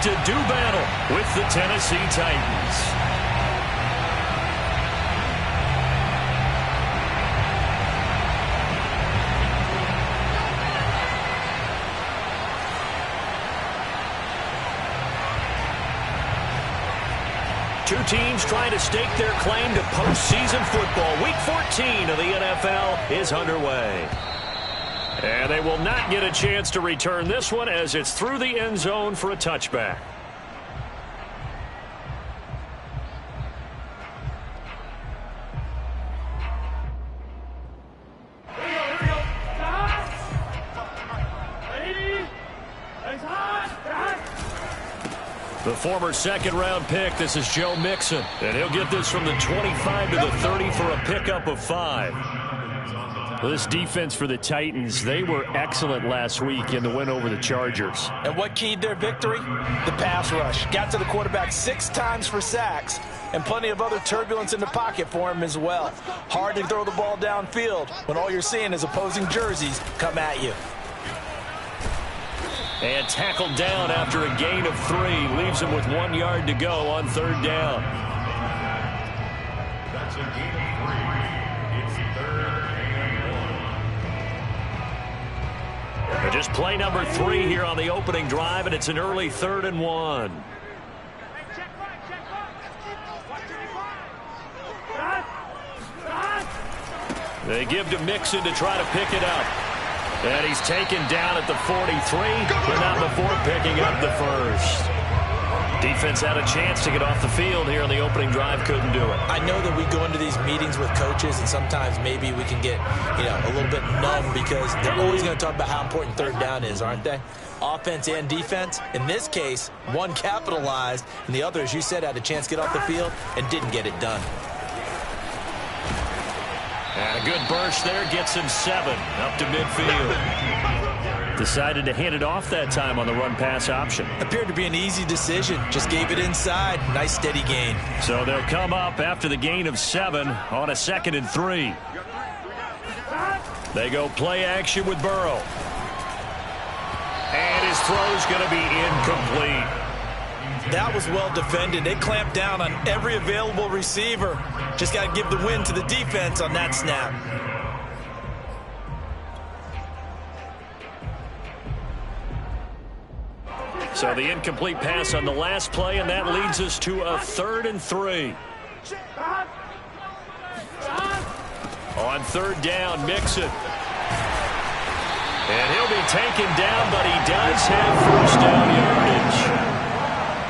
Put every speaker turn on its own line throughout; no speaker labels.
to do battle with the Tennessee Titans. Two teams trying to stake their claim to postseason football. Week 14 of the NFL is underway. And they will not get a chance to return this one as it's through the end zone for a touchback. The former second-round pick, this is Joe Mixon. And he'll get this from the 25 to the 30 for a pickup of 5. This defense for the Titans, they were excellent last week in the win over the Chargers.
And what keyed their victory? The pass rush. Got to the quarterback 6 times for sacks, and plenty of other turbulence in the pocket for him as well. Hard to throw the ball downfield when all you're seeing is opposing jerseys come at you.
And tackled down after a gain of 3. Leaves him with 1 yard to go on 3rd down.
That's a gain of 3. It's 3rd and 1.
Just play number 3 here on the opening drive, and it's an early 3rd and 1. They give to Mixon to try to pick it up. And he's taken down at the 43, but not before picking up the first. Defense had a chance to get off the field here on the opening drive, couldn't do it.
I know that we go into these meetings with coaches, and sometimes maybe we can get, a little bit numb because they're always going to talk about how important 3rd down is, aren't they? Offense and defense. In this case, one capitalized, and the other, as you said, had a chance to get off the field and didn't get it done.
And a good burst there gets him 7 up to midfield. Decided to hand it off that time on the run-pass option.
Appeared to be an easy decision. Just gave it inside. Nice steady gain.
So they'll come up after the gain of 7 on a 2nd and 3. They go play action with Burrow. And his throw's going to be incomplete.
That was well defended. They clamped down on every available receiver. Just got to give the win to the defense on that snap.
So the incomplete pass on the last play, and that leads us to a 3rd and 3. On 3rd down, Mixon. And he'll be taken down, but he does have 1st down yardage.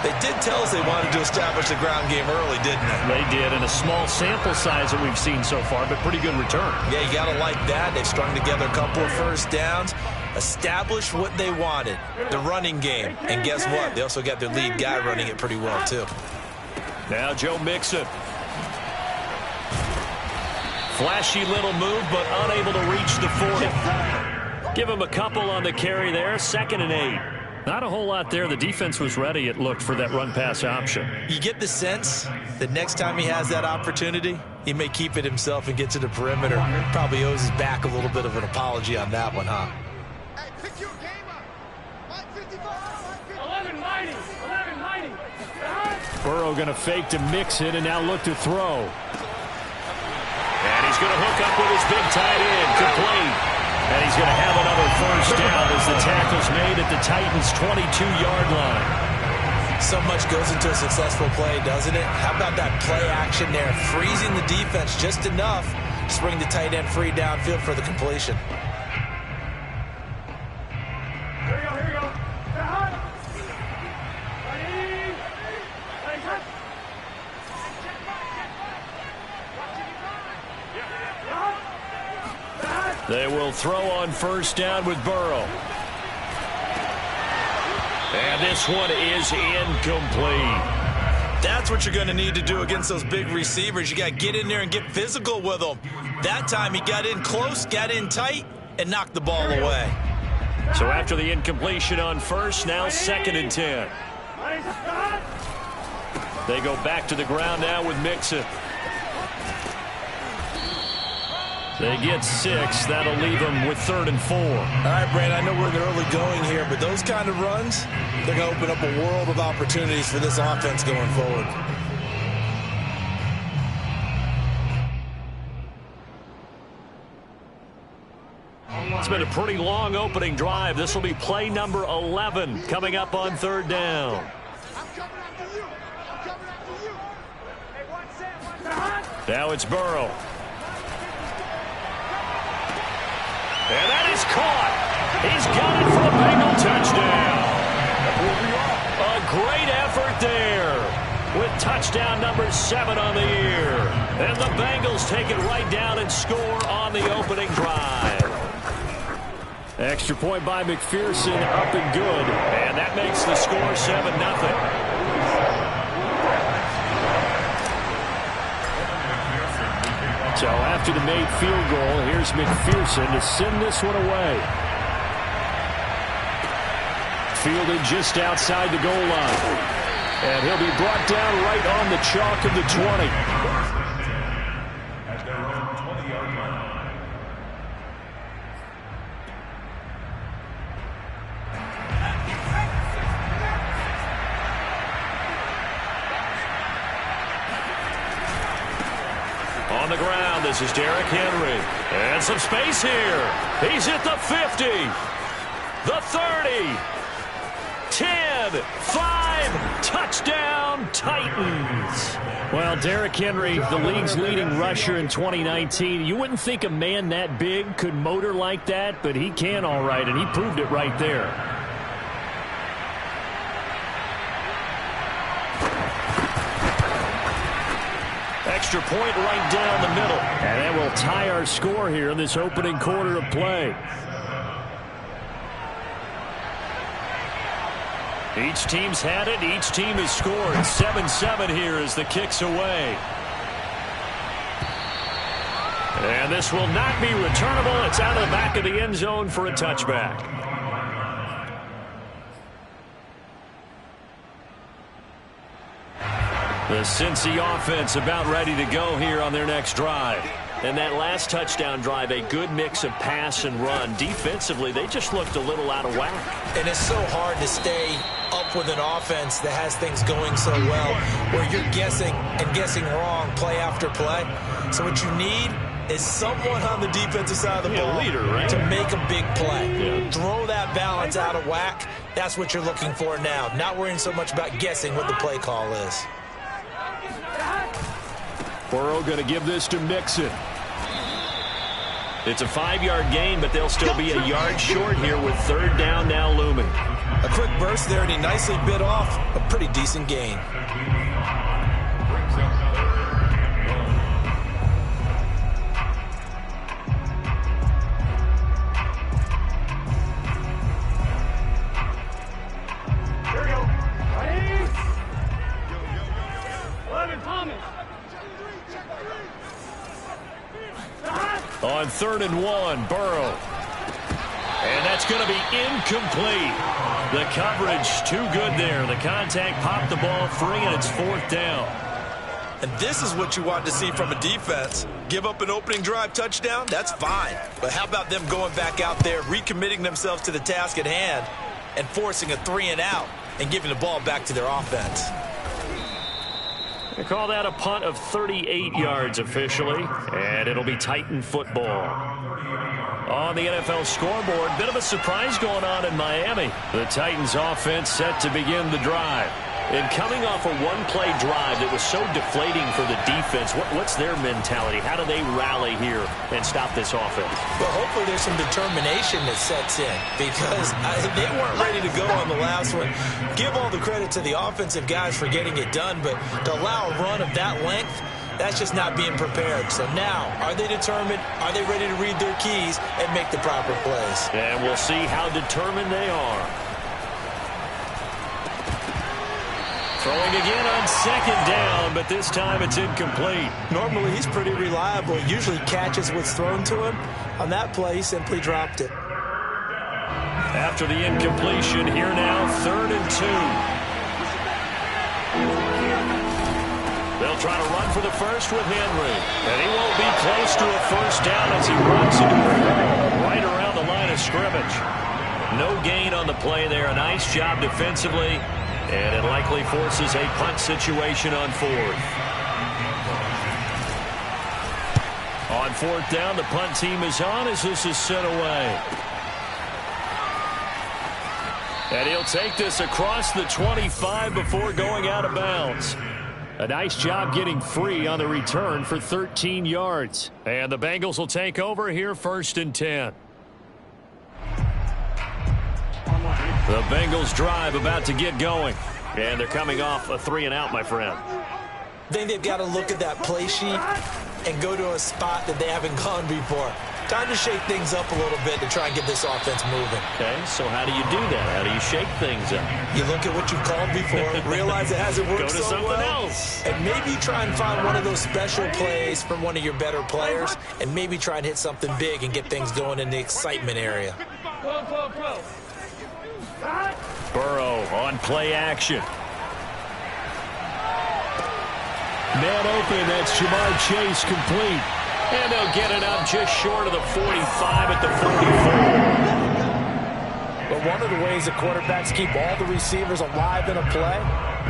They did tell us they wanted to establish the ground game early, didn't they?
They did, in a small sample size that we've seen so far, but pretty good return.
Yeah, you got to like that. They've strung together a couple of 1st downs, established what they wanted, the running game. And guess what? They also got their lead guy running it pretty well, too.
Now Joe Mixon. Flashy little move, but unable to reach the 40. Give him a couple on the carry there, 2nd and 8. Not a whole lot there. The defense was ready, it looked, for that run-pass option.
You get the sense that next time he has that opportunity, he may keep it himself and get to the perimeter. Probably owes his back a little bit of an apology on that one, huh?
Hey, pick your game up. 11-90.
Burrow going to fake to Mixon and now look to throw. And he's going to hook up with his big tight end, complete. And he's going to have another 1st down as the tackle's made at the Titans' 22-yard line.
So much goes into a successful play, doesn't it? How about that play action there? Freezing the defense just enough to bring the tight end free downfield for the completion.
Here we go.
They will throw on 1st down with Burrow. And this one is incomplete.
That's what you're going to need to do against those big receivers. You got to get in there and get physical with them. That time he got in close, got in tight, and knocked the ball away.
So after the incompletion on 1st, now 2nd and 10. They go back to the ground now with Mixon. They get 6. That'll leave them with 3rd and 4.
All right, Brandon, I know we're in the early going here, but those kind of runs, they're going to open up a world of opportunities for this offense going forward.
It's been a pretty long opening drive. This will be play number 11 coming up on 3rd down.
I'm coming after you. I'm coming after you. Hey, watch that.
Now it's Burrow. And that is caught. He's got it for a Bengal touchdown. A great effort there with touchdown number 7 on the year. And the Bengals take it right down and score on the opening drive. Extra point by McPherson, up and good. And that makes the score 7-0. So after the made field goal, here's McPherson to send this one away. Fielded just outside the goal line. And he'll be brought down right on the chalk of the 20.
At their own 20-yard line.
On the ground, this is Derrick Henry. And some space here. He's at the 50. The 30. 10. 5. Touchdown, Titans. Well, Derrick Henry, the league's leading rusher in 2019. You wouldn't think a man that big could motor like that, but he can all right, and he proved it right there. Extra point right down the middle. And that will tie our score here in this opening quarter of play. Each team's had it. Each team has scored. 7-7 here as the kick's away. And this will not be returnable. It's out of the back of the end zone for a touchback. The Cincy offense about ready to go here on their next drive. And that last touchdown drive, a good mix of pass and run. Defensively, they just looked a little out of whack.
And it's so hard to stay up with an offense that has things going so well, where you're guessing and guessing wrong play after play. So what you need is someone on the defensive side of the ball
leader, right?
to make a big play.
Yeah.
Throw that balance out of whack. That's what you're looking for now. Not worrying so much about guessing what the play call is.
Burrow going to give this to Mixon. It's a 5-yard gain, but they'll still be a yard short here with 3rd down now looming.
A quick burst there, and he nicely bit off a pretty decent gain.
Here we go. Ready? 11 Thomas.
On 3rd and 1, Burrow. And that's going to be incomplete. The coverage too good there. The contact popped the ball free, and it's 4th down.
And this is what you want to see from a defense. Give up an opening drive touchdown, that's fine. But how about them going back out there, recommitting themselves to the task at hand, and forcing a 3-and-out and giving the ball back to their offense.
They call that a punt of 38 yards officially, and it'll be Titan football. On the NFL scoreboard, bit of a surprise going on in Miami. The Titans offense set to begin the drive. And coming off a one-play drive that was so deflating for the defense, what's their mentality? How do they rally here and stop this offense?
Well, hopefully there's some determination that sets in, because they weren't ready to go on the last one. Give all the credit to the offensive guys for getting it done, but to allow a run of that length, that's just not being prepared. So now, are they determined? Are they ready to read their keys and make the proper plays?
And we'll see how determined they are. Throwing again on 2nd down, but this time it's incomplete.
Normally, he's pretty reliable. Usually catches what's thrown to him. On that play, he simply dropped it.
After the incompletion, here now, 3rd and 2. They'll They'll try to run for the first with Henry. And he won't be close to a first down as he runs into a wall right around the line of scrimmage. No gain on the play there. A nice job defensively. And it likely forces a punt situation on fourth. On fourth down, the punt team is on as this is sent away. And he'll take this across the 25 before going out of bounds. A nice job getting free on the return for 13 yards. And the Bengals will take over here 1st and 10. The Bengals drive about to get going. And they're coming off a 3-and-out, my friend.
I think they've got to look at that play sheet and go to a spot that they haven't gone before. Time to shake things up a little bit to try and get this offense moving.
Okay, so how do you do that? How do you shake things up?
You look at what you've called before, realize it hasn't worked
Go to
so
something
well,
else.
and maybe try and find one of those special plays from one of your better players, and maybe try and hit something big and get things going in the excitement area.
Burrow on play action. Man open, that's Jamar Chase complete. And they'll get it up just short of the 45 at the 44.
But one of the ways that quarterbacks keep all the receivers alive in a play,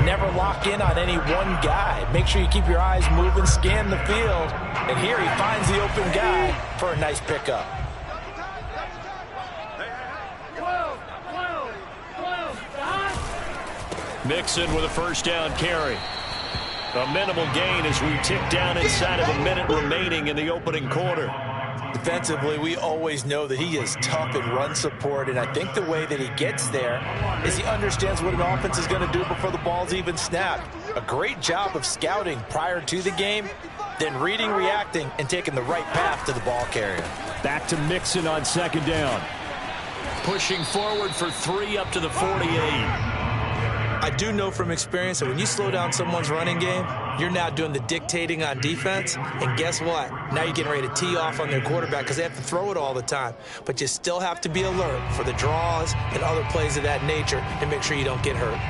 never lock in on any one guy. Make sure you keep your eyes moving, scan the field. And here he finds the open guy for a nice pickup.
Mixon with a first down carry. A minimal gain as we tick down inside of a minute remaining in the opening quarter.
Defensively, we always know that he is tough in run support, and I think the way that he gets there is he understands what an offense is going to do before the ball's even snapped. A great job of scouting prior to the game, then reading, reacting, and taking the right path to the ball carrier.
Back to Mixon on 2nd down. Pushing forward for 3 up to the 48.
I do know from experience that when you slow down someone's running game, you're now doing the dictating on defense. And guess what? Now you're getting ready to tee off on their quarterback because they have to throw it all the time. But you still have to be alert for the draws and other plays of that nature to make sure you don't get hurt.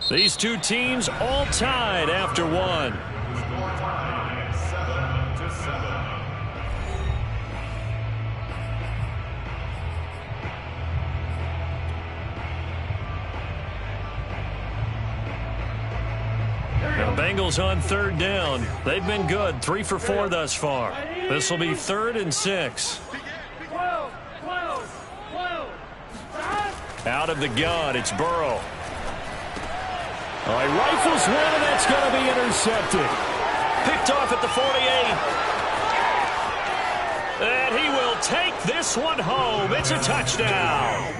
These two teams all tied after one. The Bengals on 3rd down. They've been good, 3 for 4 thus far. This will be 3rd and 6. Out of the gun, it's Burrow. He rifles one, and that's going to be intercepted. Picked off at the 48. And he will take this one home. It's a touchdown.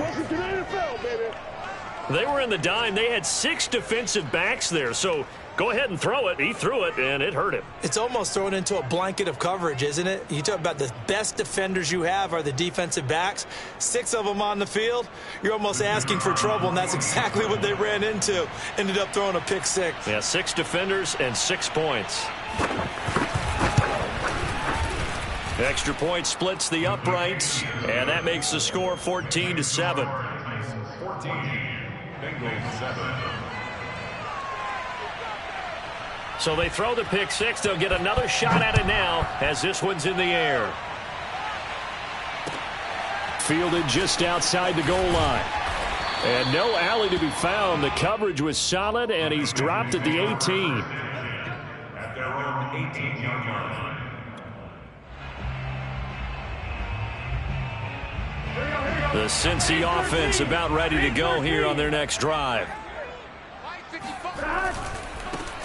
They were in the dime. They had 6 defensive backs there, so go ahead and throw it. He threw it, and it hurt him.
It's almost thrown into a blanket of coverage, isn't it? You talk about the best defenders you have are the defensive backs. 6 of them on the field. You're almost asking for trouble, and that's exactly what they ran into. Ended up throwing a pick 6.
Yeah, 6 defenders and 6 points. Extra point splits the uprights, and that makes the score 14-7.
14, Bengals 7.
So they throw the pick 6. They'll get another shot at it now as this one's in the air. Fielded just outside the goal line. And no alley to be found. The coverage was solid, and he's dropped at the 18.
At their own 18-yard line.
The Cincy offense about ready to go here on their next drive.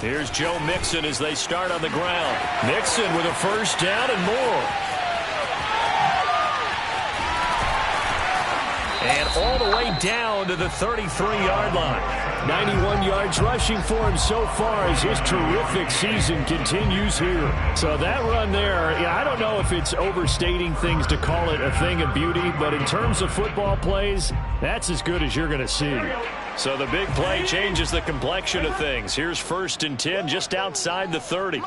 Here's Joe Mixon as they start on the ground. Mixon with a first down and more. And all the way down to the 33-yard line. 91 yards rushing for him so far as his terrific season continues here. So that run there, I don't know if it's overstating things to call it a thing of beauty, but in terms of football plays, that's as good as you're going to see. So the big play changes the complexion of things. Here's 1st and 10 just outside the 30.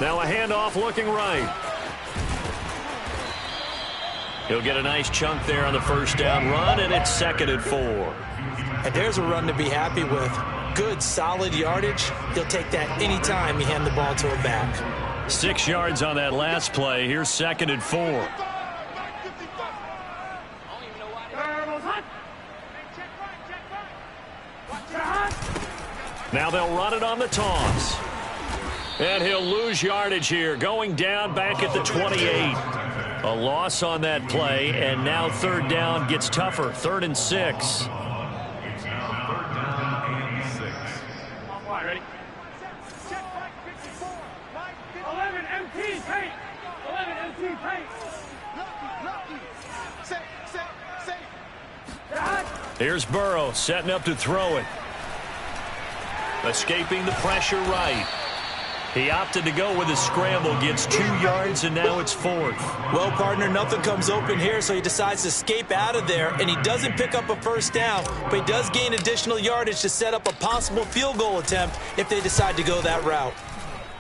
Now a handoff looking right. He'll get a nice chunk there on the 1st down run, and it's 2nd and 4.
And there's a run to be happy with. Good, solid yardage. He'll take that anytime you hand the ball to him back.
6 yards on that last play. Here's 2nd and 4. Now they'll run it on the toss. And he'll lose yardage here, going down back at the 28. A loss on that play, and now 3rd down gets tougher. 3rd and 6.
It's now 3rd down and 6.
Ready? Check right 54. 11 MT paint. 11 MT paint. Lucky. Say.
Here's Burrow setting up to throw it. Escaping the pressure right. He opted to go with a scramble, gets 2 yards, and now it's 4th.
Well, partner, nothing comes open here, so he decides to escape out of there, and he doesn't pick up a 1st down, but he does gain additional yardage to set up a possible field goal attempt if they decide to go that route.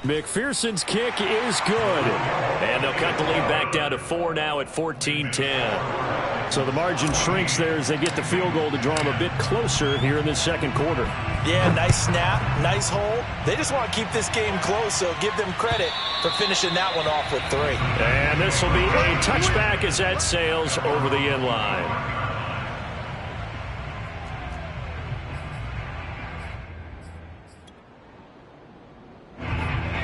McPherson's kick is good. And they'll cut the lead back down to 4 now at 14-10. So the margin shrinks there as they get the field goal to draw them a bit closer here in the 2nd quarter.
Yeah, nice snap, nice hole. They just want to keep this game close, so give them credit for finishing that one off with 3.
And this will be a touchback as that sails over the end line.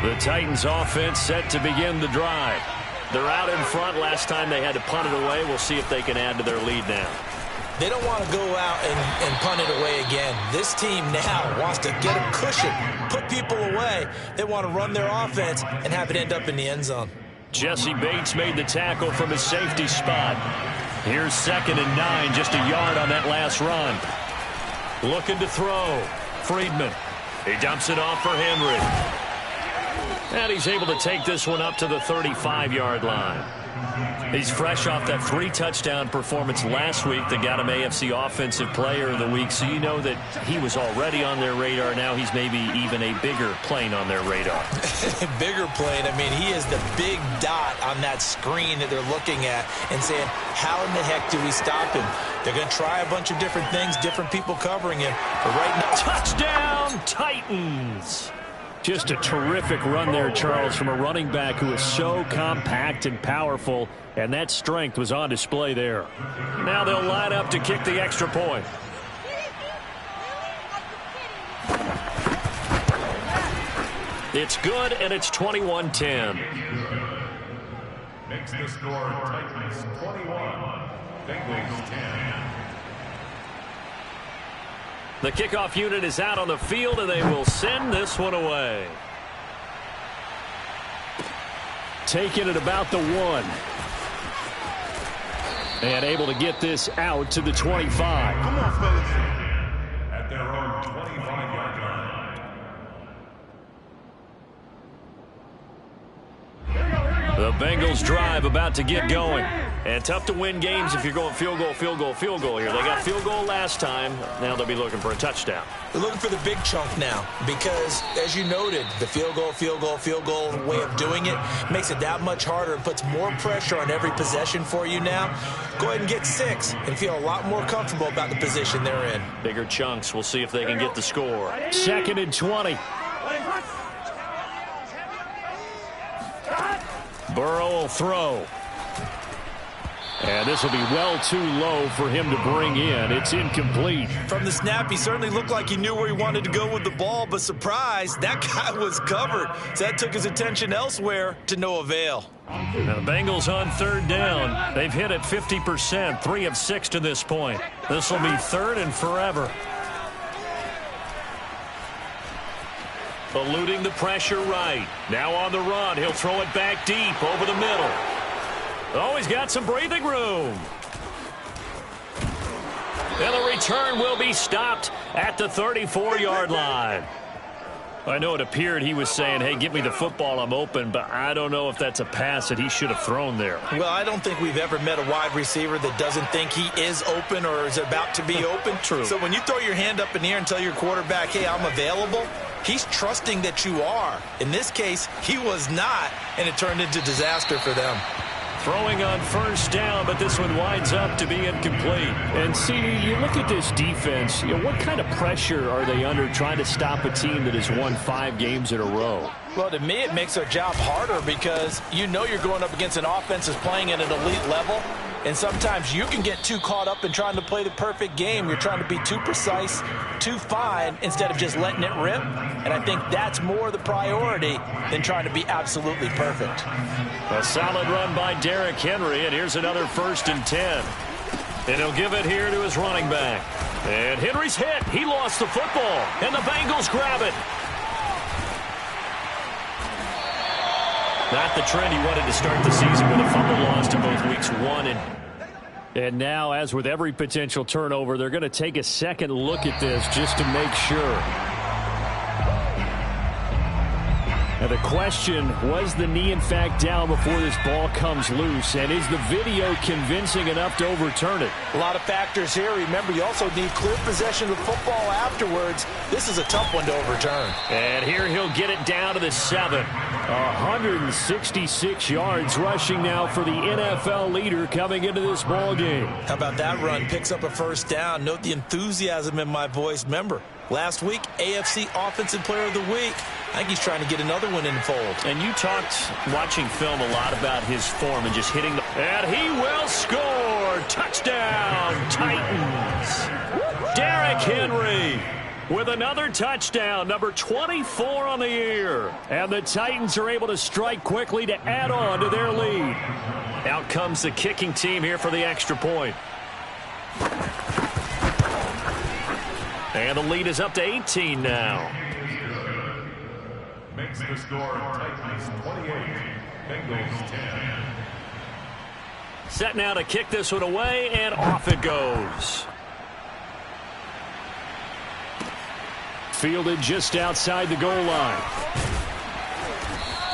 The Titans offense set to begin the drive. They're out in front. Last time they had to punt it away. We'll see if they can add to their lead now.
They don't want to go out and punt it away again. This team now wants to get a cushion, put people away. They want to run their offense and have it end up in the end zone.
Jesse Bates made the tackle from his safety spot. Here's 2nd and 9, just a yard on that last run. Looking to throw. Friedman. He dumps it off for Henry. And he's able to take this one up to the 35-yard line. He's fresh off that 3-touchdown performance last week that got him AFC Offensive Player of the Week, so you know that he was already on their radar. Now he's maybe even a bigger plane on their radar.
Bigger plane. I mean, he is the big dot on that screen that they're looking at and saying, how in the heck do we stop him? They're going to try a bunch of different things, different people covering him. But right now,
touchdown, Titans! Just a terrific run there, Charles, from a running back who is so compact and powerful, and that strength was on display there. Now they'll line up to kick the extra point. It's good, and it's 21-10.
Makes the score Titans 21, Bengals 10.
The kickoff unit is out on the field, and they will send this one away. Taking it about the 1. And able to get this out to the 25.
Come on, fellas. At their own 25-yard line.
The Bengals drive about to get going. And tough to win games if you're going field goal here. They got field goal last time. Now they'll be looking for a touchdown.
They're looking for the big chunk now because, as you noted, the field goal way of doing it makes it that much harder and puts more pressure on every possession for you now. Go ahead and get 6 and feel a lot more comfortable about the position they're in.
Bigger chunks. We'll see if they can get the score. 2nd and 20. Burrow will throw. And this will be well too low for him to bring in. It's incomplete.
From the snap, he certainly looked like he knew where he wanted to go with the ball, but surprise, that guy was covered. So that took his attention elsewhere to no avail.
Now the Bengals on 3rd down. They've hit it 50%, 3 of 6 to this point. This will be 3rd and forever. Eluding the pressure right. Now on the run. He'll throw it back deep over the middle. Oh, he's got some breathing room. And the return will be stopped at the 34-yard line. I know it appeared he was saying, hey, give me the football, I'm open, but I don't know if that's a pass that he should have thrown there.
Well, I don't think we've ever met a wide receiver that doesn't think he is open or is about to be open.
True.
So when you throw your hand up in the air and tell your quarterback, hey, I'm available, he's trusting that you are. In this case, he was not, and it turned into disaster for them.
Throwing on first down, but this one winds up to be incomplete. And see, you look at this defense, what kind of pressure are they under trying to stop a team that has won 5 games in a row?
Well, to me, it makes their job harder because you know you're going up against an offense that's playing at an elite level. And sometimes you can get too caught up in trying to play the perfect game. You're trying to be too precise, too fine, instead of just letting it rip. And I think that's more the priority than trying to be absolutely perfect.
A solid run by Derrick Henry, and here's another 1st and 10. And he'll give it here to his running back. And Henry's hit. He lost the football, and the Bengals grab it. Not the trend he wanted to start the season with a fumble loss to both weeks 1 and now, as with every potential turnover, they're going to take a second look at this just to make sure. Now the question, was the knee in fact down before this ball comes loose? And is the video convincing enough to overturn it?
A lot of factors here. Remember, you also need clear possession of the football afterwards. This is a tough one to overturn.
And here he'll get it down to the 7. 166 yards rushing now for the NFL leader coming into this ball game.
How about that run? Picks up a 1st down. Note the enthusiasm in my voice. Remember, last week, AFC Offensive Player of the Week. I think he's trying to get another one in the fold.
And you talked, watching film, a lot about his form and just hitting the... And he will score! Touchdown, Titans! Derrick Henry with another touchdown, number 24 on the year. And the Titans are able to strike quickly to add on to their lead. Out comes the kicking team here for the extra point. And the lead is up to 18 now.
Makes the score Titans 28, Bengals 10.
Set now to kick this one away, and off it goes. Fielded just outside the goal line.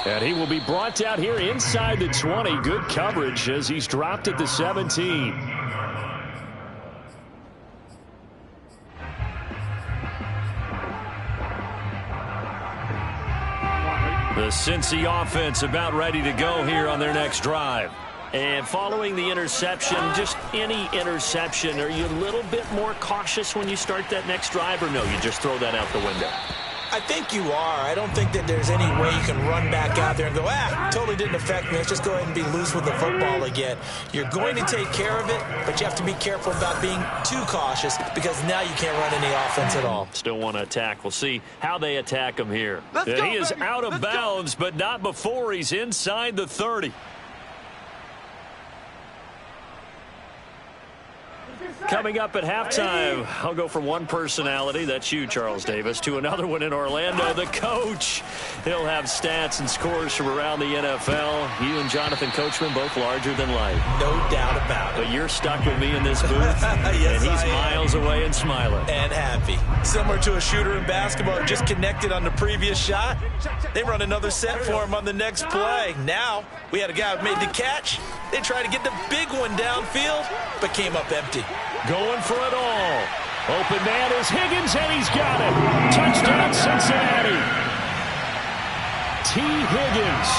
And he will be brought out here inside the 20. Good coverage as he's dropped at the 17. The Cincy offense about ready to go here on their next drive. And following the interception, just any interception, are you a little bit more cautious when you start that next drive, or no, you just throw that out the window?
I think you are. I don't think that there's any way you can run back out there and go, totally didn't affect me. Let's just go ahead and be loose with the football again. You're going to take care of it, but you have to be careful about being too cautious because now you can't run any offense at all.
Still want to attack. We'll see how they attack him here. He is out of bounds, but not before he's inside the 30. Coming up at halftime, I'll go from one personality, that's you, Charles Davis, to another one in Orlando, the coach. He'll have stats and scores from around the NFL. You and Jonathan Coachman, both larger than life.
No doubt about it.
But you're stuck with me in this booth,
yes,
and he's miles away and smiling.
And happy. Similar to a shooter in basketball, just connected on the previous shot. They run another set for him on the next play. Now, we had a guy who made the catch. They tried to get the big one downfield, but came up empty.
Going for it all. Open man is Higgins, and he's got it. Touchdown, Cincinnati. T. Higgins,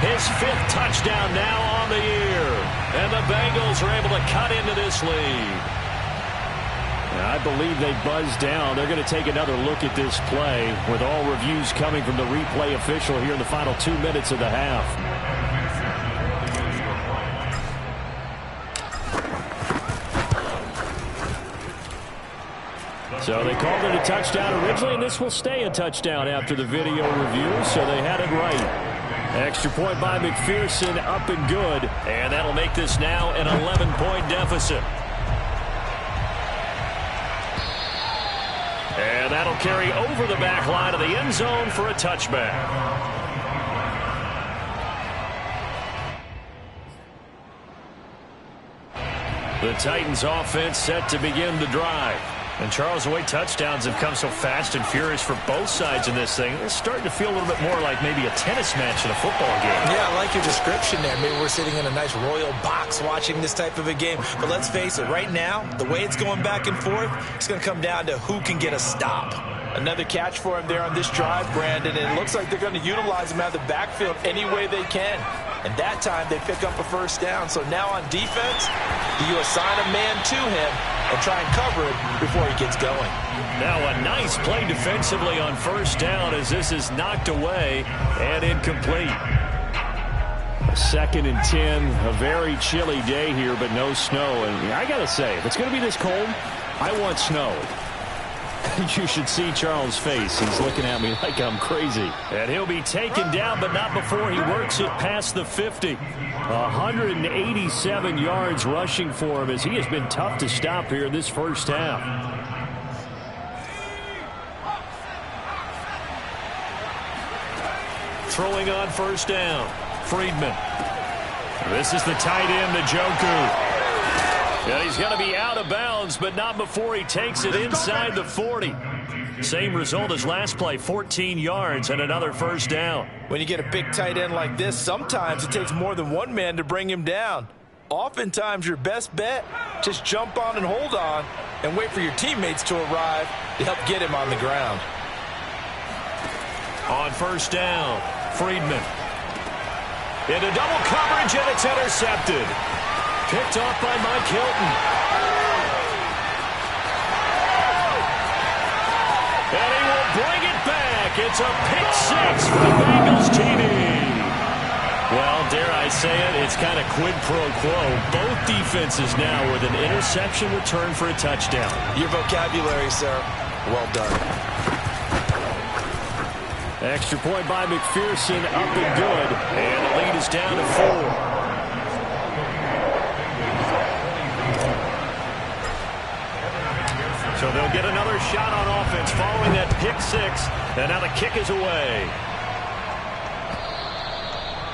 his 5th touchdown now on the year. And the Bengals are able to cut into this lead. I believe they buzzed down. They're going to take another look at this play with all reviews coming from the replay official here in the final 2 minutes of the half. So they called it a touchdown originally, and this will stay a touchdown after the video review, so they had it right. Extra point by McPherson, up and good, and that'll make this now an 11-point deficit. And that'll carry over the back line of the end zone for a touchback. The Titans offense set to begin the drive. And Charles, the way touchdowns have come so fast and furious for both sides in this thing, it's starting to feel a little bit more like maybe a tennis match in a football game.
Yeah, I like your description there. Maybe we're sitting in a nice royal box watching this type of a game. But let's face it, right now, the way it's going back and forth, it's going to come down to who can get a stop. Another catch for him there on this drive, Brandon, and it looks like they're going to utilize him out of the backfield any way they can. And that time, they pick up a first down. So now on defense, do you assign a man to him and try and cover it before he gets going?
Now a nice play defensively on first down as this is knocked away and incomplete. 2nd and 10, a very chilly day here, but no snow. And I got to say, if it's going to be this cold, I want snow. You should see Charles' face. He's looking at me like I'm crazy. And he'll be taken down, but not before he works it past the 50. 187 yards rushing for him as he has been tough to stop here in this first half. Throwing on first down, Friedman. This is the tight end, Njoku. Yeah, he's going to be out of bounds, but not before he takes it inside the 40. Same result as last play, 14 yards and another first down.
When you get a big tight end like this, sometimes it takes more than one man to bring him down. Oftentimes, your best bet, just jump on and hold on and wait for your teammates to arrive to help get him on the ground.
On first down, Friedman. Into double coverage, and it's intercepted. Picked off by Mike Hilton. And he will bring it back. It's a pick six for the Bengals TD. Well, dare I say it, it's kind of quid pro quo. Both defenses now with an interception return for a touchdown.
Your vocabulary, sir. Well done.
Extra point by McPherson, up and good. And the lead is down to 4. So they'll get another shot on offense following that pick six. And now the kick is away.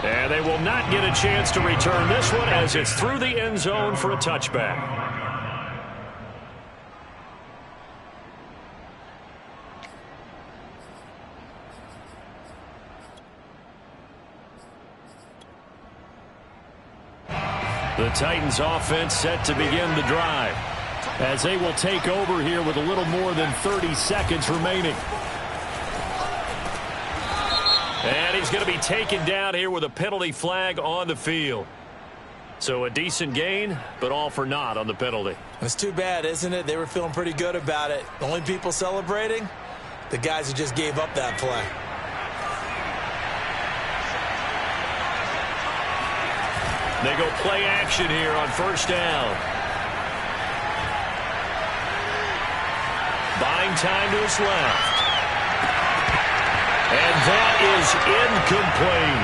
And they will not get a chance to return this one as it's through the end zone for a touchback. The Titans offense set to begin the drive as they will take over here with a little more than 30 seconds remaining. And he's going to be taken down here with a penalty flag on the field. So a decent gain, but all for naught on the penalty.
It's too bad, isn't it? They were feeling pretty good about it. The only people celebrating, the guys who just gave up that play.
They go play action here on first down. Buying time to his left. And that is incomplete.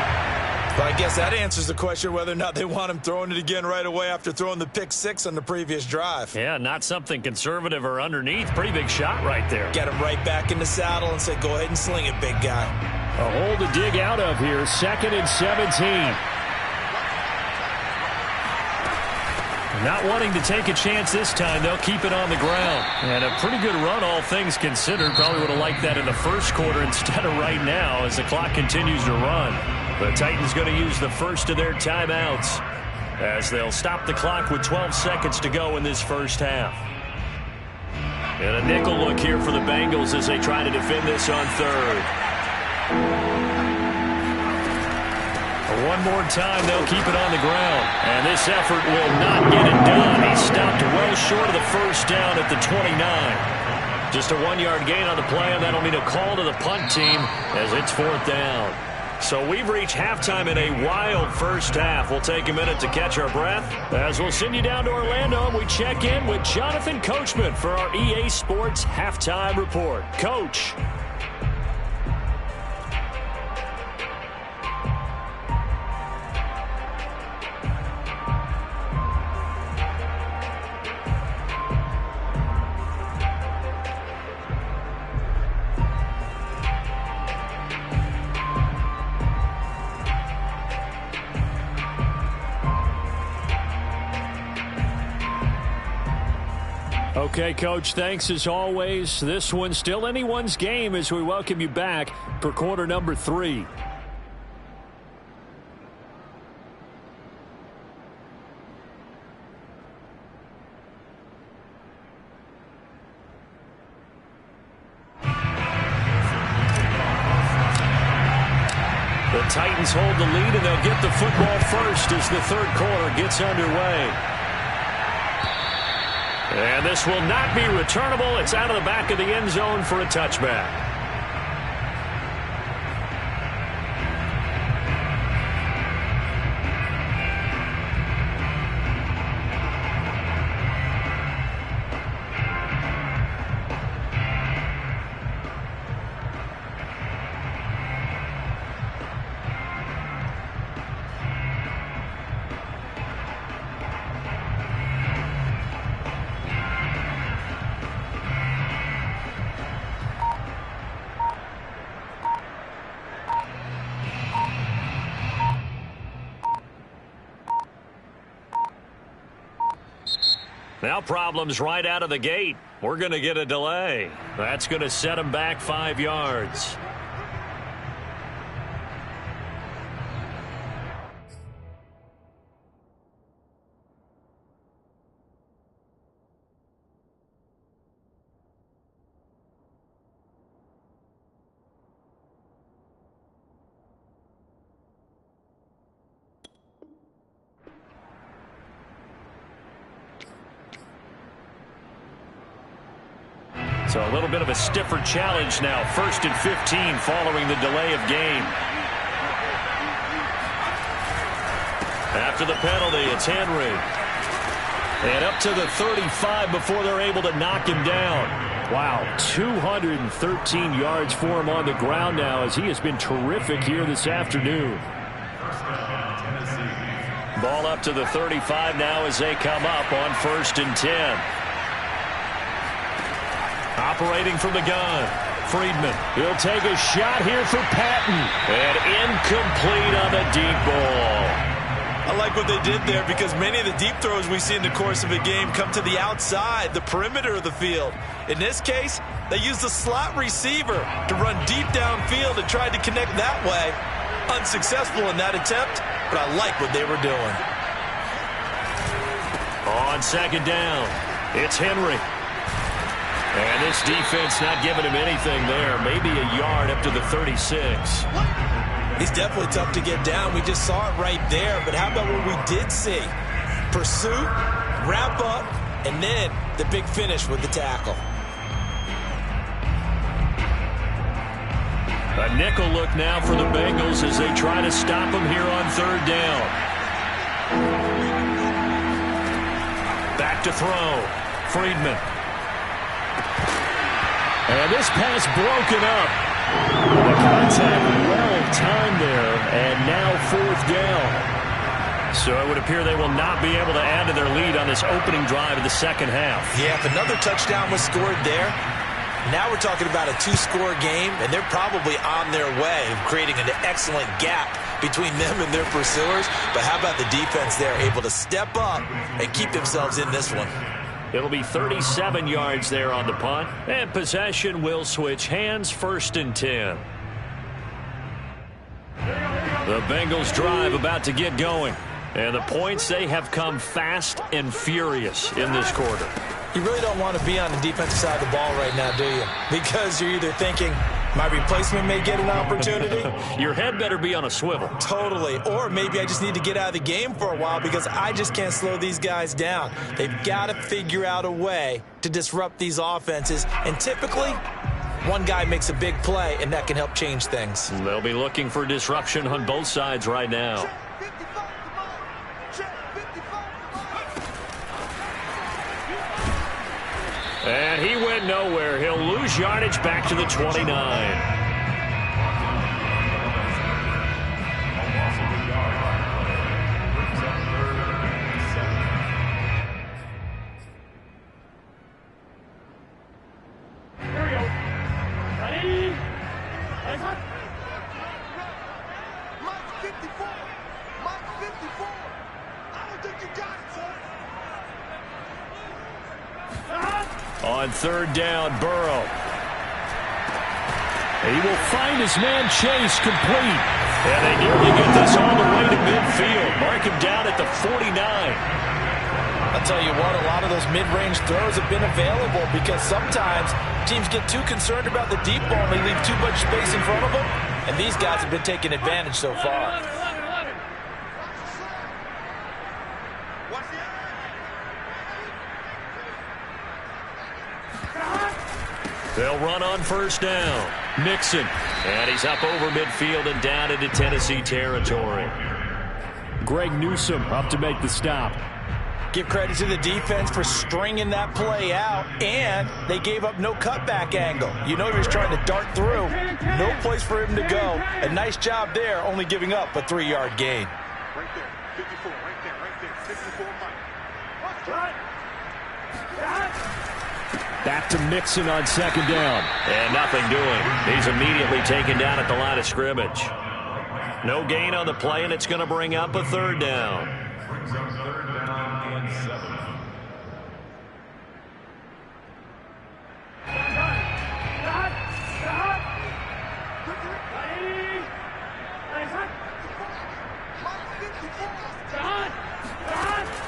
But I guess that answers the question whether or not they want him throwing it again right away after throwing the pick six on the previous drive.
Yeah, not something conservative or underneath. Pretty big shot right there.
Get him right back in the saddle and say, go ahead and sling it, big guy.
A hole to dig out of here. 2nd and 17. Not wanting to take a chance this time, they'll keep it on the ground. And a pretty good run, all things considered. Probably would have liked that in the first quarter instead of right now as the clock continues to run. The Titans going to use the first of their timeouts as they'll stop the clock with 12 seconds to go in this first half. And a nickel look here for the Bengals as they try to defend this on third. One more time, they'll keep it on the ground. And this effort will not get it done. He stopped well short of the first down at the 29. Just a 1-yard gain on the play, and that'll mean a call to the punt team as it's 4th down. So we've reached halftime in a wild first half. We'll take a minute to catch our breath as we'll send you down to Orlando and we check in with Jonathan Coachman for our EA Sports Halftime Report. Coach. Okay, Coach, thanks as always. This one's still anyone's game as we welcome you back for quarter number 3. The Titans hold the lead, and they'll get the football first as the third quarter gets underway. And this will not be returnable. It's out of the back of the end zone for a touchback. Now problems right out of the gate. We're going to get a delay. That's going to set them back 5 yards. So a little bit of a stiffer challenge now. 1st and 15 following the delay of game. After the penalty, it's Henry. And up to the 35 before they're able to knock him down. Wow, 213 yards for him on the ground now as he has been terrific here this afternoon. Ball up to the 35 now as they come up on 1st and 10. Operating from the gun, Friedman. He'll take a shot here for Patton. And incomplete on the deep ball.
I like what they did there because many of the deep throws we see in the course of a game come to the outside, the perimeter of the field. In this case, they used the slot receiver to run deep downfield and tried to connect that way. Unsuccessful in that attempt, but I like what they were doing.
On 2nd down, it's Henry. And this defense not giving him anything there. Maybe a yard up to the 36.
He's definitely tough to get down. We just saw it right there. But how about what we did see? Pursuit, wrap up, and then the big finish with the tackle.
A nickel look now for the Bengals as they try to stop him here on 3rd down. Back to throw. Friedman. And this pass broken up. The contact well timed there, and now 4th down. So it would appear they will not be able to add to their lead on this opening drive of the 2nd half.
Yeah, if another touchdown was scored there, now we're talking about a 2-score game, and they're probably on their way of creating an excellent gap between them and their pursuers. But how about the defense there, able to step up and keep themselves in this one?
It'll be 37 yards there on the punt. And possession will switch hands. 1st and 10. The Bengals drive about to get going. And the points, they have come fast and furious in this quarter.
You really don't want to be on the defensive side of the ball right now, do you? Because you're either thinking, my replacement may get an opportunity.
Your head better be on a swivel.
Totally. Or maybe I just need to get out of the game for a while because I just can't slow these guys down. They've got to figure out a way to disrupt these offenses. And typically, one guy makes a big play, and that can help change things.
They'll be looking for disruption on both sides right now. And he went nowhere. He'll lose yardage back to the 29. third down, Burrow. He will find his man Chase complete. And they nearly get this all the way to midfield. Mark him down at the 49.
I'll tell you what, a lot of those mid-range throws have been available because sometimes teams get too concerned about the deep ball and they leave too much space in front of them. And these guys have been taking advantage so far.
They'll run on first down. Mixon. And he's up over midfield and down into Tennessee territory. Greg Newsome up to make the stop.
Give credit to the defense for stringing that play out, and they gave up no cutback angle. You know he was trying to dart through. No place for him to go. A nice job there, only giving up a 3-yard gain.
Right there. 54. Right there. 54.
Back to Mixon on second down. And nothing doing. He's immediately taken down at the line of scrimmage. No gain on the play, and it's going to bring up a third down.
Brings up third down and 7.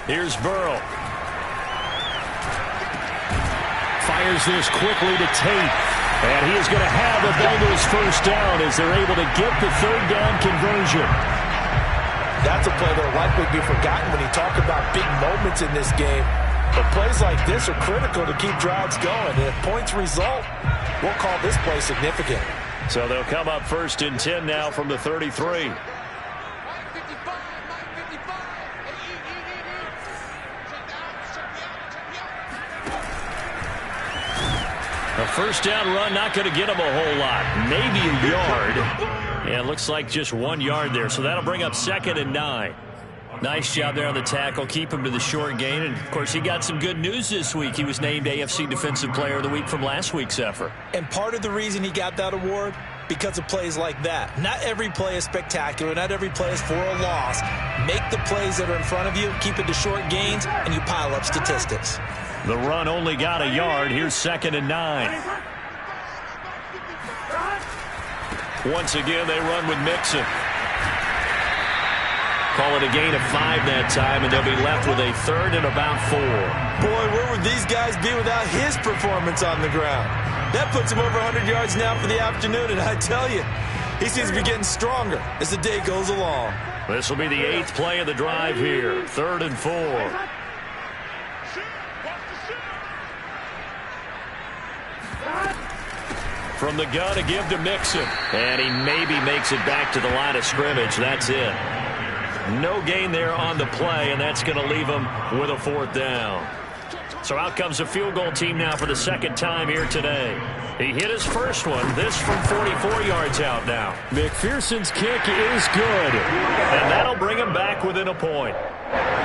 Here's Burrow. Fires this quickly to Tate. And he is going to have the Bengals first down as they're able to get the third down conversion.
That's a play that will likely be forgotten when you talk about big moments in this game. But plays like this are critical to keep drives going. And if points result, we'll call this play significant.
So they'll come up first and 10 now from the 33. A first down run, not going to get him a whole lot. Maybe a yard. Yeah, it looks like just 1 yard there. So that'll bring up 2nd and 9. Nice job there on the tackle. Keep him to the short gain. And, of course, he got some good news this week. He was named AFC Defensive Player of the Week from last week's effort.
And part of the reason he got that award, because of plays like that. Not every play is spectacular. Not every play is for a loss. Make the plays that are in front of you, keep it to short gains, and you pile up statistics.
The run only got a yard. Here's 2nd and 9. Once again, they run with Mixon. Call it a gain of 5 that time, and they'll be left with a third and about 4.
Boy, where would these guys be without his performance on the ground? That puts him over 100 yards now for the afternoon, and I tell you, he seems to be getting stronger as the day goes along.
This will be the 8th play of the drive here. 3rd and 4. From the gun, a give to Mixon. And he maybe makes it back to the line of scrimmage. That's it. No gain there on the play, and that's going to leave him with a 4th down. So out comes a field goal team now for the 2nd time here today. He hit his first one. This from 44 yards out now. McPherson's kick is good. And that'll bring him back within a point.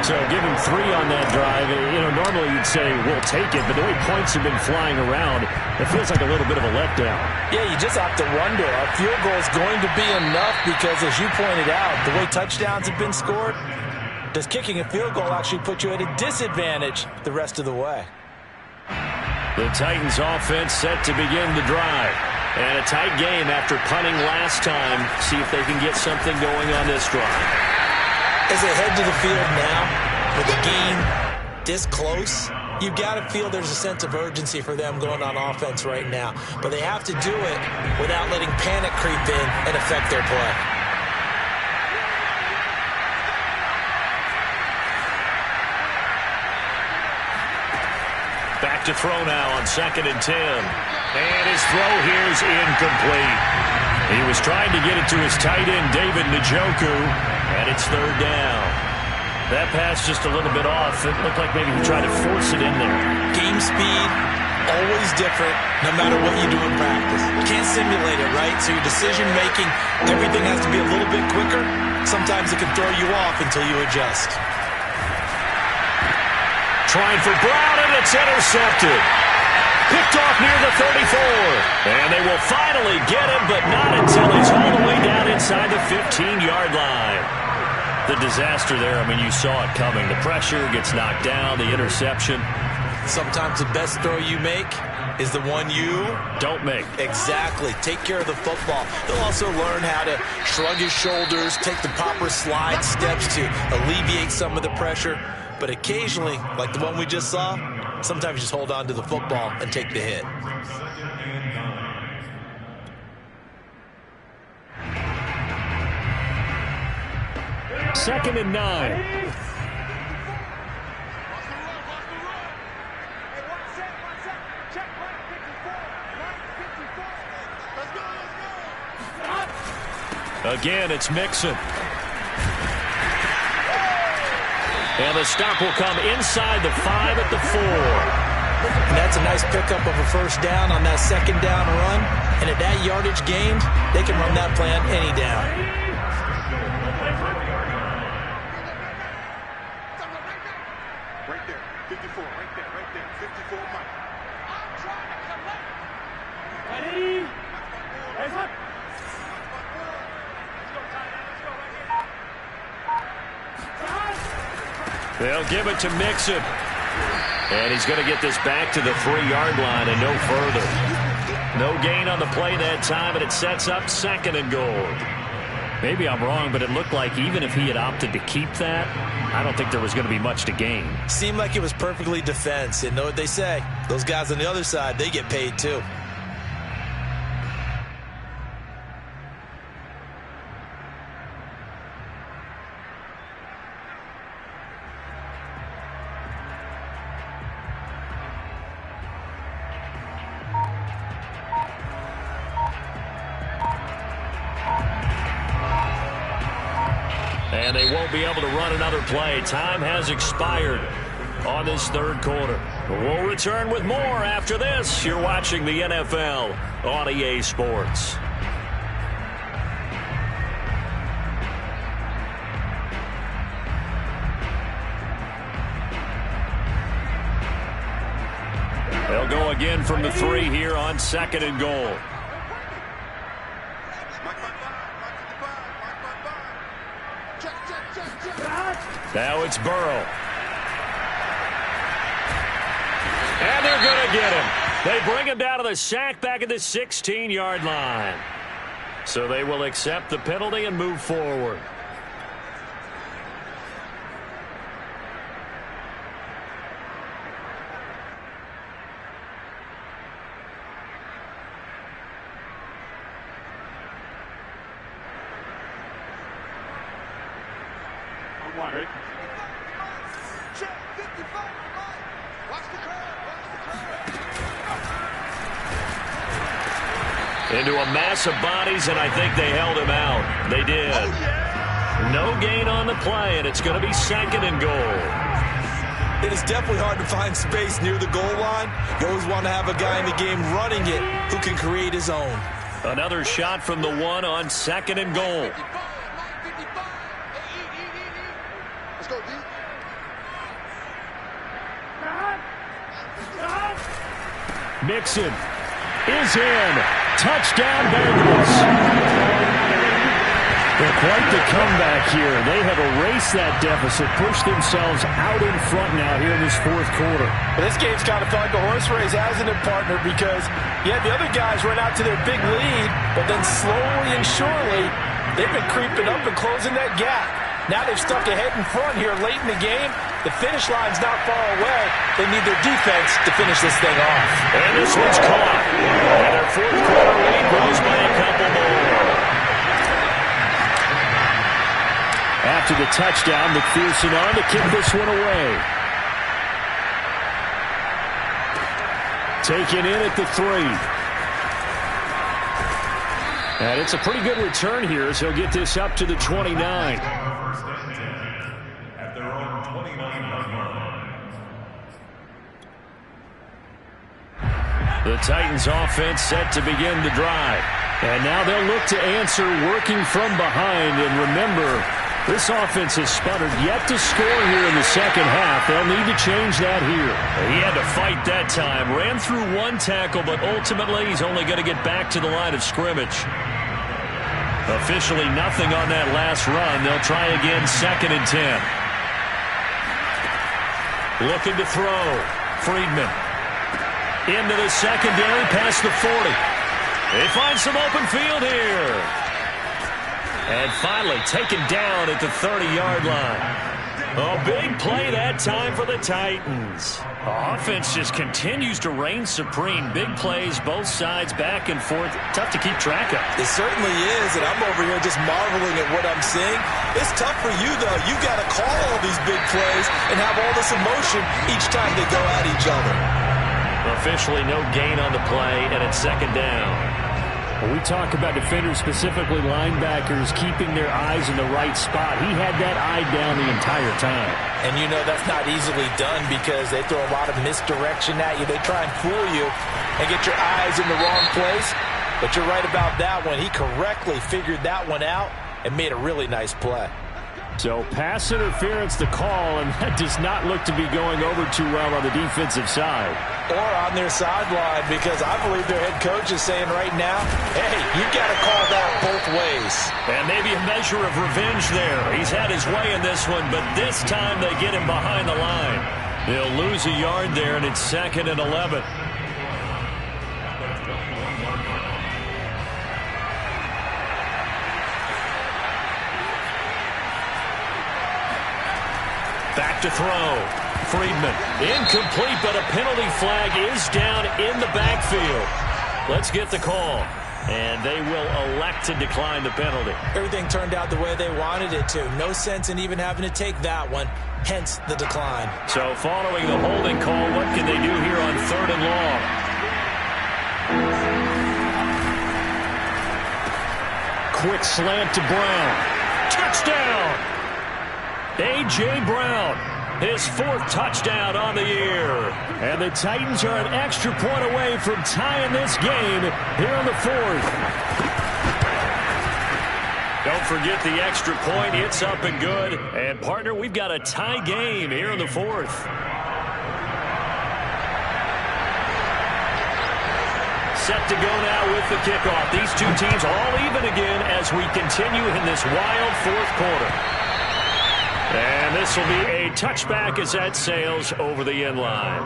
So give him 3 on that drive. You know, normally you'd say, we'll take it, but the way points have been flying around, it feels like a little bit of a letdown.
Yeah, you just have to wonder, a field goal is going to be enough because, as you pointed out, the way touchdowns have been scored, does kicking a field goal actually put you at a disadvantage the rest of the way?
The Titans offense set to begin the drive. And a tight game after punting last time. See if they can get something going on this drive.
As they head to the field now, with the game this close, you've got to feel there's a sense of urgency for them going on offense right now. But they have to do it without letting panic creep in and affect their play.
Back to throw now on 2nd and 10. And his throw here is incomplete. He was trying to get it to his tight end, David Njoku, and it's 3rd down. That pass just a little bit off. It looked like maybe he tried to force it in there.
Game speed, always different, no matter what you do in practice. You can't simulate it, right? So your decision-making, everything has to be a little bit quicker. Sometimes it can throw you off until you adjust.
Trying for Brown, and it's intercepted. Picked off near the 34. And they will finally get him, but not until he's all the way down inside the 15-yard line. The disaster there, I mean, you saw it coming. The pressure gets knocked down, the interception.
Sometimes the best throw you make is the one you
don't make.
Exactly. Take care of the football. He'll also learn how to shrug his shoulders, take the proper slide steps to alleviate some of the pressure. But occasionally, like the one we just saw, sometimes just hold on to the football and take the hit.
Second and 9. Again, it's Mixon. And the stop will come inside the 5 at the 4.
And that's a nice pickup of a first down on that second down run. And at that yardage gained, they can run that play on any down.
Right there, 54, right there, 54, Mike. I'm trying to collect. Ready? Hands up.
They'll give it to Mixon. And he's going to get this back to the 3-yard line and no further. No gain on the play that time, and it sets up second and goal. Maybe I'm wrong, but it looked like even if he had opted to keep that, I don't think there was going to be much to gain.
Seemed like it was perfectly defense. And know what they say? Those guys on the other side, they get paid too.
And they won't be able to run another play. Time has expired on this third quarter. We'll return with more after this. You're watching the NFL on EA Sports. They'll go again from the 3 here on second and goal. Now it's Burrow. And they're going to get him. They bring him down to the sack back at the 16-yard line. So they will accept the penalty and move forward. Into a mass of bodies, and I think they held him out. They did. No gain on the play, and it's going to be second and goal.
It is definitely hard to find space near the goal line. You always want to have a guy in the game running it who can create his own.
Another shot from the 1 on second and goal.
Let's go, D.
Mixon is in. Touchdown, Bengals. Well, quite the comeback here. They have erased that deficit, pushed themselves out in front now here in this fourth quarter.
But this game's kind of felt like a horse race, hasn't it, partner? Because, yeah, the other guys run out to their big lead, but then slowly and surely, they've been creeping up and closing that gap. Now they've stuck ahead in front here late in the game. The finish line's not far away. They need their defense to finish this thing off.
And this one's caught. And their fourth quarter lead grows by a couple more. After the touchdown, McPherson on to kick this one away. Taken in at the 3. And it's a pretty good return here as he'll get this up to the 29.
At their own 29-yard line.
The Titans offense set to begin the drive. And now they'll look to answer working from behind. And remember, this offense has sputtered yet to score here in the second half. They'll need to change that here. He had to fight that time. Ran through one tackle, but ultimately he's only going to get back to the line of scrimmage. Officially nothing on that last run. They'll try again second and 10. Looking to throw. Friedman into the secondary past the 40. They find some open field here. And finally taken down at the 30-yard line. A big play that time for the Titans. Offense just continues to reign supreme. Big plays, both sides, back and forth. Tough to keep track of.
It certainly is, and I'm over here just marveling at what I'm seeing. It's tough for you, though. You've got to call all these big plays and have all this emotion each time they go at each other.
Officially no gain on the play, and it's second down.
When we talk about defenders, specifically linebackers, keeping their eyes in the right spot, he had that eye down the entire time.
And you know that's not easily done because they throw a lot of misdirection at you. They try and fool you and get your eyes in the wrong place. But you're right about that one. He correctly figured that one out and made a really nice play.
So pass interference the call, and that does not look to be going over too well on the defensive side.
Or on their sideline, because I believe their head coach is saying right now, hey, you got to call that both ways.
And maybe a measure of revenge there. He's had his way in this one, but this time they get him behind the line. They'll lose a yard there, and it's 2nd and 11. Back to throw. Friedman, incomplete, but a penalty flag is down in the backfield. Let's get the call. And they will elect to decline the penalty.
Everything turned out the way they wanted it to. No sense in even having to take that one, hence the decline.
So following the holding call, what can they do here on 3rd and long? Quick slant to Brown. Touchdown! A.J. Brown, his 4th touchdown on the year.
And the Titans are an extra point away from tying this game here in the 4th.
Don't forget the extra point. It's up and good. And, partner, we've got a tie game here in the 4th. Set to go now with the kickoff. These two teams all even again as we continue in this wild 4th quarter. And this will be a touchback as that sails over the end line.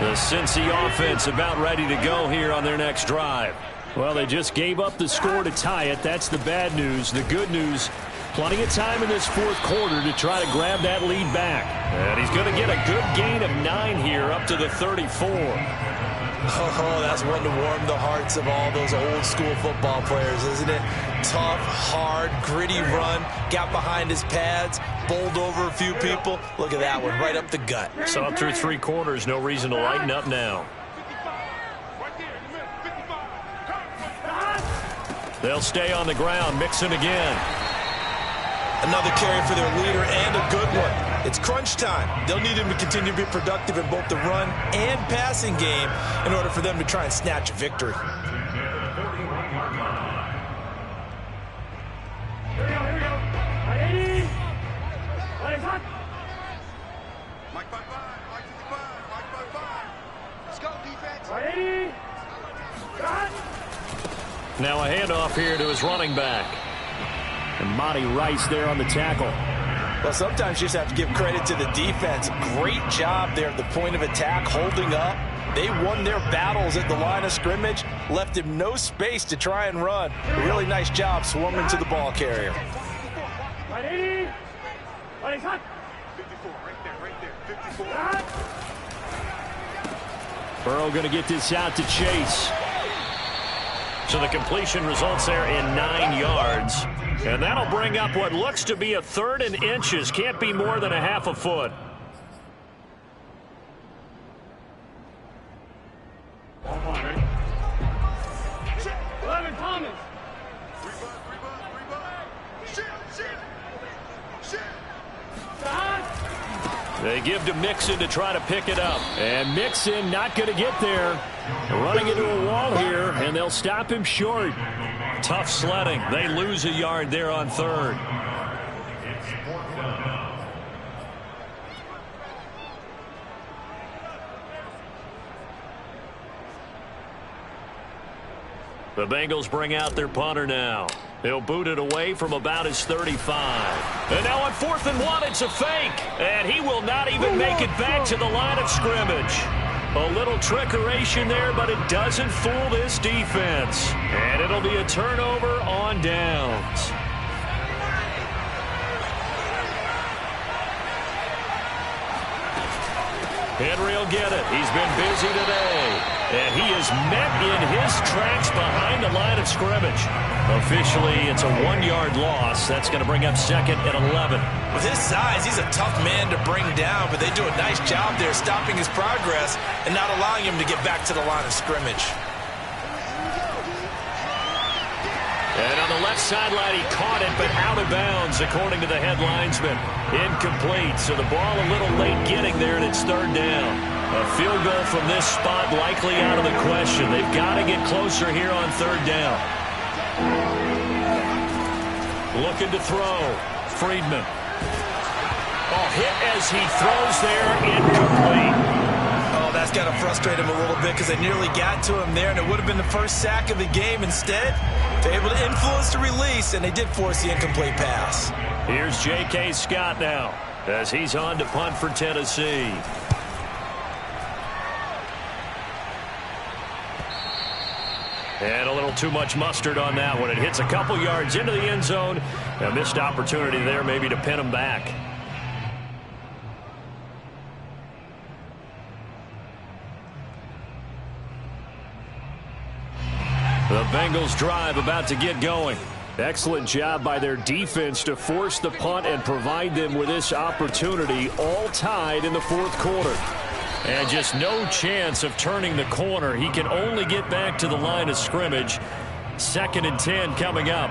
The Cincy offense about ready to go here on their next drive.
Well, they just gave up the score to tie it. That's the bad news. The good news, plenty of time in this 4th quarter to try to grab that lead back.
And he's going to get a good gain of 9 here up to the 34.
Oh, that's one to warm the hearts of all those old school football players, isn't it? Tough, hard, gritty run, got behind his pads, bowled over a few people. Look at that one, right up the gut.
So up through 3 quarters, no reason to lighten up now. They'll stay on the ground, Mixon again.
Another carry for their leader and a good one. It's crunch time. They'll need him to continue to be productive in both the run and passing game in order for them to try and snatch a victory.
Now a handoff here to his running back.
And Monty Rice there on the tackle.
Well, sometimes you just have to give credit to the defense. Great job there at the point of attack, holding up. They won their battles at the line of scrimmage, left him no space to try and run. A really nice job swarming to the ball carrier.
54, right there, 54.
Burrow going to get this out to Chase.
So the completion results there in 9 yards. And that'll bring up what looks to be a 3rd and inches. Can't be more than a half a foot. They give to Mixon to try to pick it up.
And Mixon not going to get there. Running into a wall here, and they'll stop him short.
Tough sledding. They lose a yard there on 3rd. The Bengals bring out their punter now. He'll boot it away from about his 35. And now on 4th and 1, it's a fake. And he will not even make it back to the line of scrimmage. A little trickeration there, but it doesn't fool this defense. And it'll be a turnover on downs. Henry will get it. He's been busy today. And he is met in his tracks behind the line of scrimmage. Officially, it's a 1-yard loss. That's going to bring up 2nd and 11.
With his size, he's a tough man to bring down, but they do a nice job there stopping his progress and not allowing him to get back to the line of scrimmage.
And on the left sideline, he caught it, but out of bounds, according to the head linesman. Incomplete, so the ball a little late getting there, and it's 3rd down. A field goal from this spot likely out of the question. They've got to get closer here on 3rd down. Looking to throw. Friedman. Oh, hit as he throws there, incomplete.
Oh, that's got to frustrate him a little bit because they nearly got to him there, and it would have been the first sack of the game. Instead, they're able to influence the release, and they did force the incomplete pass.
Here's J.K. Scott now as he's on to punt for Tennessee. And a little too much mustard on that one. It hits a couple yards into the end zone. A missed opportunity there maybe to pin him back. The Bengals drive about to get going. Excellent job by their defense to force the punt and provide them with this opportunity, all tied in the 4th quarter. And just no chance of turning the corner. He can only get back to the line of scrimmage. 2nd and 10 coming up.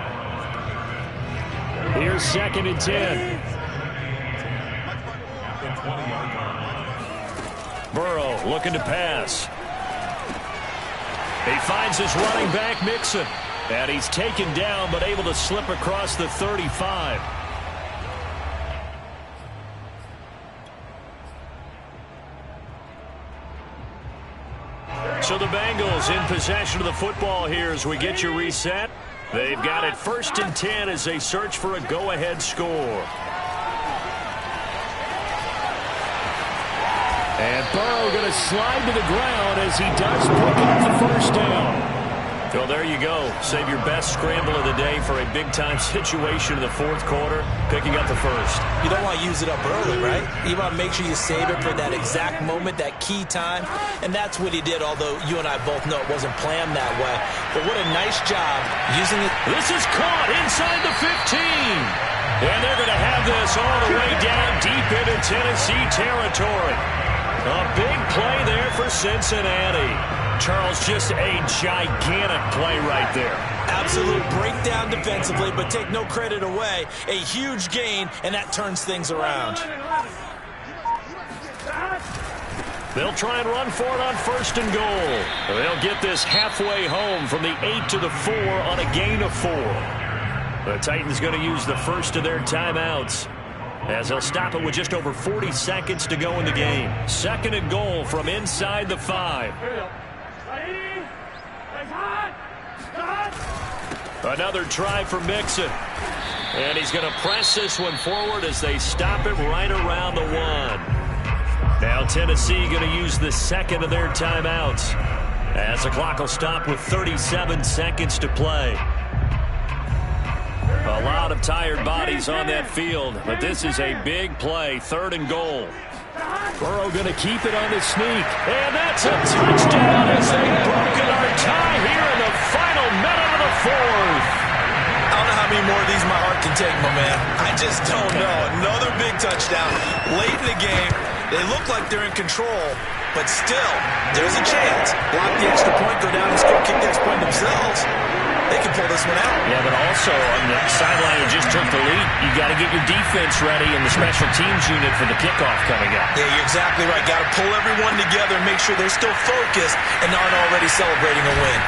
Here's 2nd and 10. Burrow looking to pass. He finds his running back, Mixon. And he's taken down, but able to slip across the 35. So the Bengals in possession of the football here as we get you reset. They've got it 1st and 10 as they search for a go-ahead score. And Burrow going to slide to the ground as he does pick up the 1st down. So there you go. Save your best scramble of the day for a big-time situation in the 4th quarter, picking up the 1st.
You don't want to use it up early, right? You want to make sure you save it for that exact moment, that key time. And that's what he did, although you and I both know it wasn't planned that way. But what a nice job using it.
This is caught inside the 15. And they're going to have this all the way down deep into Tennessee territory. A big play there for Cincinnati. Charles, just a gigantic play right there.
Absolute breakdown defensively, but take no credit away. A huge gain, and that turns things around.
They'll try and run for it on 1st and goal. They'll get this halfway home from the 8 to the 4 on a gain of 4. The Titans going to use the first of their timeouts as they'll stop it with just over 40 seconds to go in the game. 2nd and goal from inside the 5. Another try for Mixon. And he's going to press this one forward as they stop it right around the 1. Now Tennessee going to use the 2nd of their timeouts as the clock will stop with 37 seconds to play. A lot of tired bodies on that field, but this is a big play. 3rd and goal. Burrow going to keep it on the sneak. And that's a touchdown as they've broken our tie here in the final minute of the 4th.
I don't know how many more of these my heart can take, my man. I just don't know. Another big touchdown late in the game. They look like they're in control, but still, there's a chance. Block the extra point, go down and score, kick the extra point themselves. They can pull this one out.
Yeah, but also on the sideline who just took the lead, you got to get your defense ready and the special teams unit for the kickoff coming up.
Yeah, you're exactly right. Got to pull everyone together and make sure they're still focused and not already celebrating a win.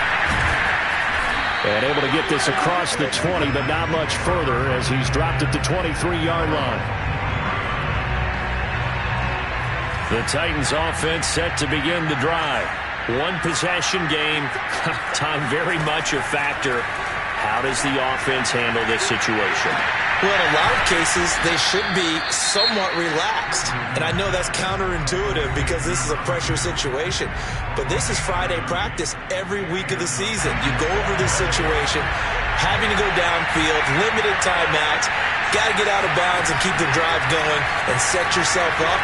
And able to get this across the 20, but not much further as he's dropped at the 23-yard line. The Titans offense set to begin the drive. One possession game. Time very much a factor. How does the offense handle this situation?
Well, in a lot of cases, they should be somewhat relaxed. And I know that's counterintuitive because this is a pressure situation. But this is Friday practice every week of the season. You go over this situation, having to go downfield, limited timeouts, got to get out of bounds and keep the drive going and set yourself up.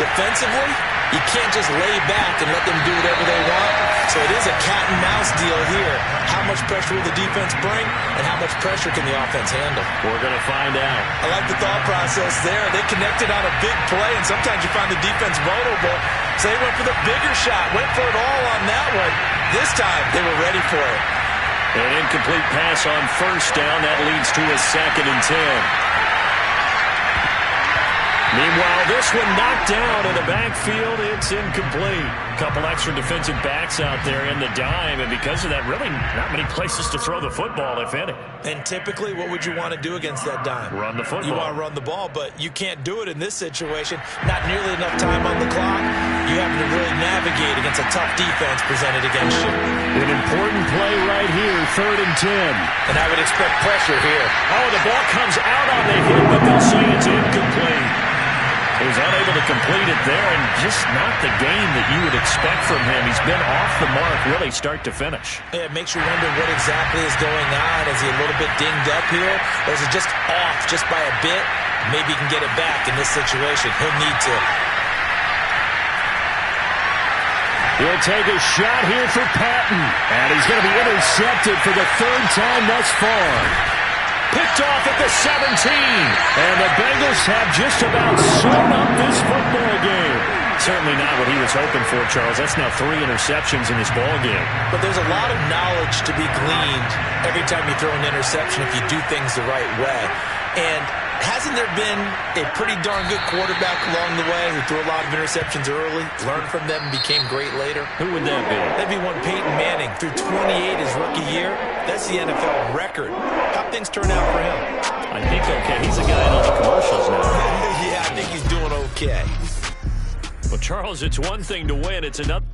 Defensively, you can't just lay back and let them do whatever they want. So it is a cat and mouse deal here. How much pressure will the defense bring, and how much pressure can the offense handle?
We're going to find out.
I like the thought process there. They connected on a big play, and sometimes you find the defense vulnerable. So they went for the bigger shot, went for it all on that one. This time, they were ready for it.
An incomplete pass on first down. That leads to a 2nd and 10. Meanwhile, this one knocked down in the backfield. It's incomplete. A couple extra defensive backs out there in the dime, and because of that, really not many places to throw the football, if any.
And typically, what would you want to do against that dime?
Run the football.
You want to run the ball, but you can't do it in this situation. Not nearly enough time on the clock. You have to really navigate against a tough defense presented against you.
An important play right here, 3rd and 10.
And I would expect pressure here.
Oh, the ball comes out on the hit, but they'll say it's incomplete. He was unable to complete it there, and just not the game that you would expect from him. He's been off the mark really start to finish.
Yeah, it makes you wonder what exactly is going on. Is he a little bit dinged up here, or is it just off just by a bit? Maybe he can get it back in this situation. He'll need to.
He'll take a shot here for Patton, and he's going to be intercepted for the 3rd time thus far.
Picked off at the 17.
And the Bengals have just about sewn up this football game.
Certainly not what he was hoping for, Charles. That's now 3 interceptions in this ball game.
But there's a lot of knowledge to be gleaned every time you throw an interception if you do things the right way. And hasn't there been a pretty darn good quarterback along the way who threw a lot of interceptions early, learned from them, and became great later?
Who would that be?
That'd be one Peyton Manning. Threw 28 his rookie year. That's the NFL record. How'd things turn out for him?
I think okay. He's a guy in all the commercials now.
Yeah, I think he's doing okay.
Well, Charles, it's one thing to win. It's another.